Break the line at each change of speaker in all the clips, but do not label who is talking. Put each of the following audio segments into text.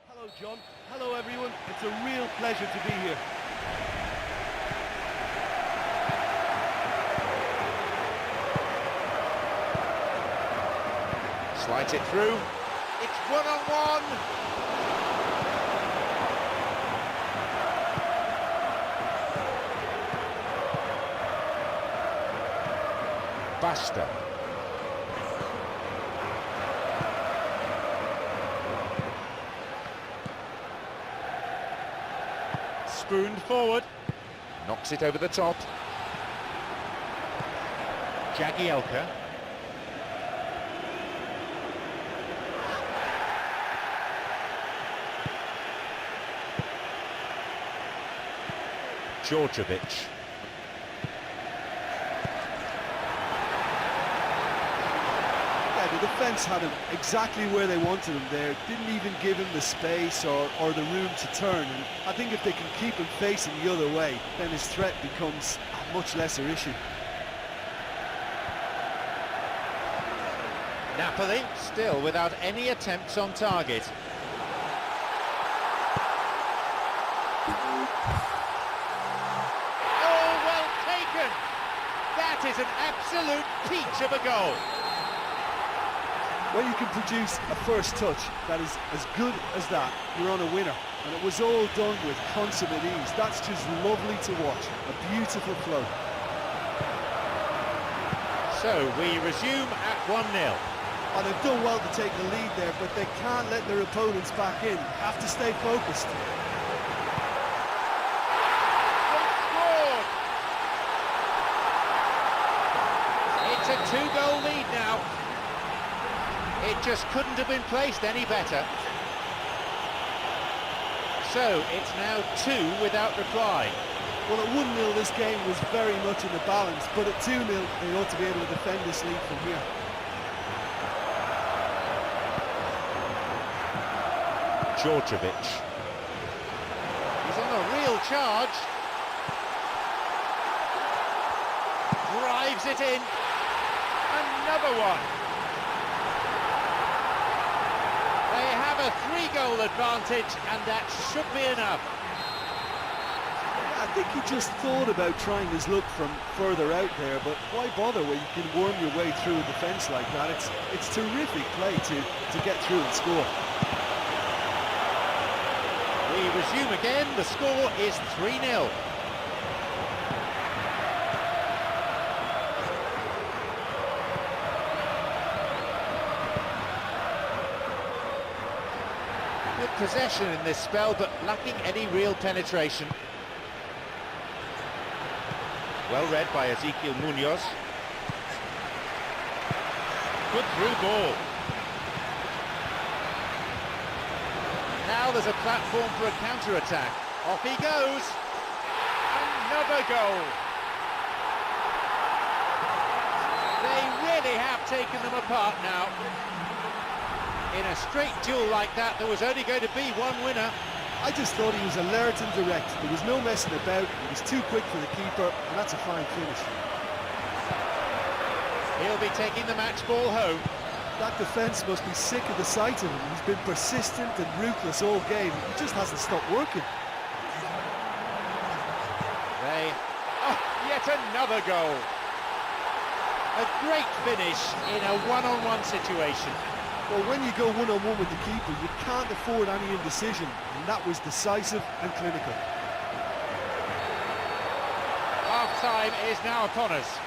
Hello, John. Hello, everyone. It's a real pleasure to be here.
Slides it through. It's one-on-one. Basta. Spooned forward. Knocks it over the top. Jagielka. Djordjevic.
Yeah, the defence had him exactly where they wanted him there. Didn't even give him the space or the room to turn. And I think if they can keep him facing the other way, then his threat becomes a much lesser issue.
Napoli still without any attempts on target. Oh, well taken! That is an absolute peach of a goal.
When you can produce a first touch that is as good as that, you're on a winner. And it was all done with consummate ease. That's just lovely to watch. A beautiful flow.
So we resume at 1-0.
Oh, they've done well to take the lead there, but they can't let their opponents back in. Have to stay focused.
It's a 2-goal lead now. It just couldn't have been placed any better. So it's now 2 without reply.
Well, at 1-0 this game was very much in the balance, but at 2-0 they ought to be able to defend this lead from here.
Djordjevic. He's on a real charge. Drives it in. Another one. They have a 3-goal advantage, and that should be enough.
I think he just thought about trying his luck from further out there, but why bother when you can worm your way through a defence like that? It's terrific play to get through and score.
We resume again. The score is 3-0. Good possession in this spell, but lacking any real penetration. Well read by Ezequiel Munoz. Good through ball. Now there's a platform for a counter-attack. Off he goes. Another goal. They really have taken them apart now. In a straight duel like that, there was only going to be one winner.
I just thought he was alert and direct. There was no messing about. He was too quick for the keeper, and that's a fine finish.
He'll be taking the match ball home.
That defence must be sick of the sight of him. He's been persistent and ruthless all game. He just hasn't stopped working.
Yet another goal. A great finish in a one-on-one situation.
Well, when you go one-on-one with the keeper, you can't afford any indecision, and that was decisive and clinical.
Half-time is now upon us.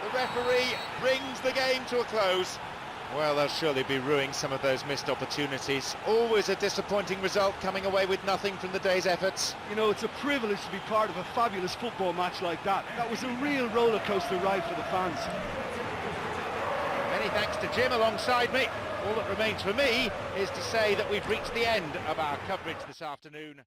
The referee brings the game to a close. Well, they'll surely be ruining some of those missed opportunities. Always a disappointing result, coming away with nothing from the day's efforts.
You know, it's a privilege to be part of a fabulous football match like that. That was a real rollercoaster ride for the fans.
Many thanks to Jim alongside me. All that remains for me is to say that we've reached the end of our coverage this afternoon.